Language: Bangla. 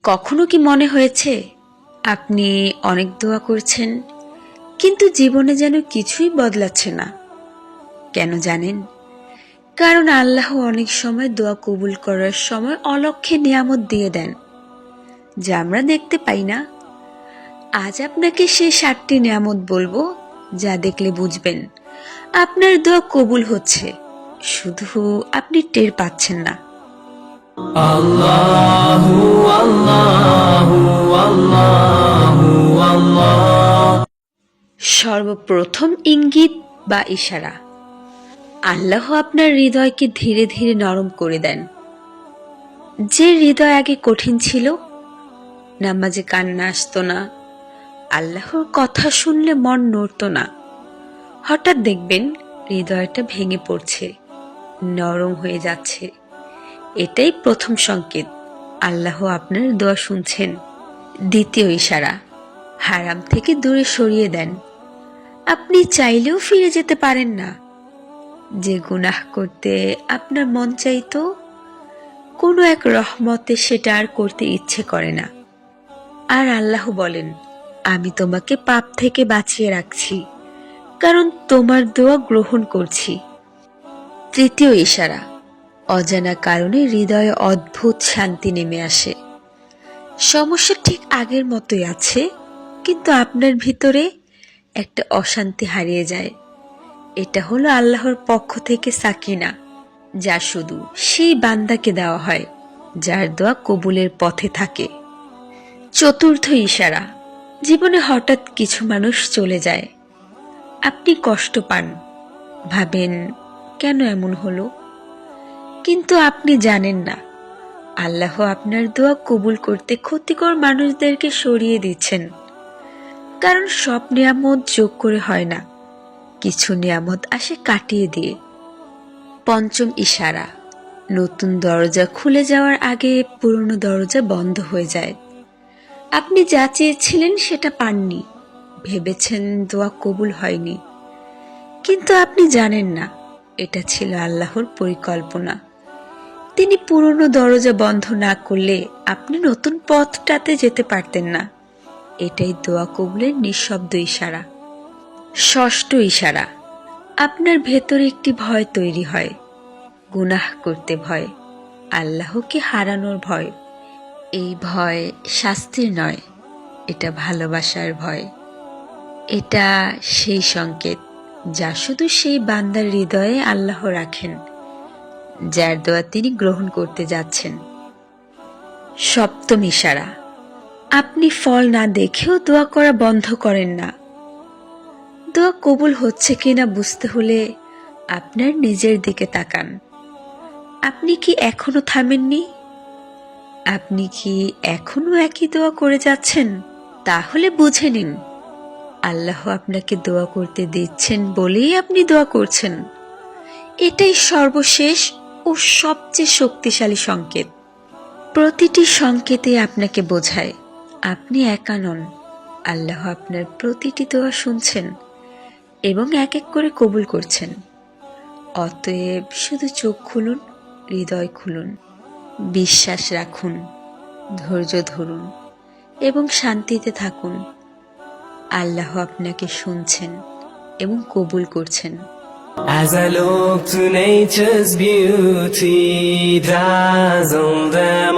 কখনো কি মনে হয়েছে আপনি অনেক দোয়া করছেন, কিন্তু জীবনে যেন কিছুই বদলাচ্ছে না? কেন জানেন? কারণ আল্লাহ অনেক সময় দোয়া কবুল করার সময় অলক্ষ্যে নিয়ামত দিয়ে দেন, যা আমরা দেখতে পাই না। আজ আপনাকে সেই 7টি নিয়ামত বলবো, যা দেখলে বুঝবেন আপনার দোয়া কবুল হচ্ছে, শুধু আপনি টের পাচ্ছেন না। আল্লাহু আল্লাহু আল্লাহু আল্লাহ। সর্বপ্রথম ইঙ্গিত বা ইশারা। আল্লাহ আপনার হৃদয়কে ধীরে ধীরে নরম করে দেন। যে হৃদয় আগে কঠিন ছিল, নামাজে কান্না আসতো না, আল্লাহর কথা শুনলে মন নড়তো না, হঠাৎ দেখবেন হৃদয়টা ভেঙে পড়ছে, নরম হয়ে যাচ্ছে। এটাই প্রথম সংকেত আল্লাহ আপনার দোয়া শুনছেন। দ্বিতীয় ইশারা, হারাম থেকে দূরে সরিয়ে দেন। আপনি চাইলেও ফিরে যেতে পারেন না। যে গুনাহ করতে আপনার মন চাইতো, কোনো এক রহমতে সেটা আর করতে ইচ্ছে করে না। আর আল্লাহ বলেন, আমি তোমাকে পাপ থেকে বাঁচিয়ে রাখছি, কারণ তোমার দোয়া গ্রহণ করছি। তৃতীয় ইশারা, অজানা কারণে হৃদয়ে অদ্ভুত শান্তি নেমে আসে। সমস্যা ঠিক আগের মতোই আছে, কিন্তু আপনার ভিতরে একটা অশান্তি হারিয়ে যায়। এটা হলো আল্লাহর পক্ষ থেকে সাকিনা, যা শুধু সেই বান্দাকে দেওয়া হয় যার দোয়া কবুলের পথে থাকে। চতুর্থ ইশারা, জীবনে হঠাৎ কিছু মানুষ চলে যায়। আপনি কষ্ট পান, ভাবেন কেন এমন হলো, কিন্তু আপনি জানেন না আল্লাহ আপনার দোয়া কবুল করতে ক্ষতিকর মানুষদেরকে সরিয়ে দিচ্ছেন। কারণ সব নিয়ামত যোগ করে হয় না, কিছু নিয়ামত আসে কাটিয়ে দিয়ে। পঞ্চম ইশারা, নতুন দরজা খুলে যাওয়ার আগে পুরনো দরজা বন্ধ হয়ে যায়। আপনি যা চেয়েছিলেন সেটা পাননি, ভেবেছেন দোয়া কবুল হয়নি, কিন্তু আপনি জানেন না এটা ছিল আল্লাহর পরিকল্পনা। তিনি পুরনো দরজা বন্ধ না করলে আপনি নতুন পথটাতে যেতে পারতেন না। এটাই দোয়া কবুলের নিঃশব্দ ইশারা। ষষ্ঠ ইশারা, আপনার ভেতরে একটি ভয় তৈরি হয়। গুনাহ করতে ভয়, আল্লাহকে হারানোর ভয়। এই ভয় শাস্তির নয়, এটা ভালোবাসার ভয়। এটা সেই সংকেত যা শুধু সেই বান্দার হৃদয়ে আল্লাহ রাখেন, যার দোয়া তিনি গ্রহণ করতে যাচ্ছেন। সপ্তম ইশারা, আপনি ফল না দেখেও দোয়া করা বন্ধ করেন না। দোয়া কবুল হচ্ছে কিনা বুঝতে হলে আপনার নিজের দিকে তাকান। আপনি কি এখনো থামেননি? আপনি কি এখনো একই দোয়া করে যাচ্ছেন? তাহলে বুঝে নিন, আল্লাহ আপনাকে দোয়া করতে দিচ্ছেন বলেই আপনি দোয়া করছেন। এটাই সর্বশেষ ও সবচেয়ে শক্তিশালী সংকেত। প্রতিটি সংকেতে আপনাকে বোঝায় আপনি একা নন। আল্লাহ আপনার প্রতিটি দোয়া শুনছেন এবং এক এক করে কবুল করছেন। অতএব শুধু চোখ খুলুন, হৃদয় খুলুন, বিশ্বাস রাখুন, ধৈর্য ধরুন এবং শান্তিতে থাকুন। আল্লাহ আপনাকে শুনছেন এবং কবুল করছেন। As I look to nature's beauty, dazzle them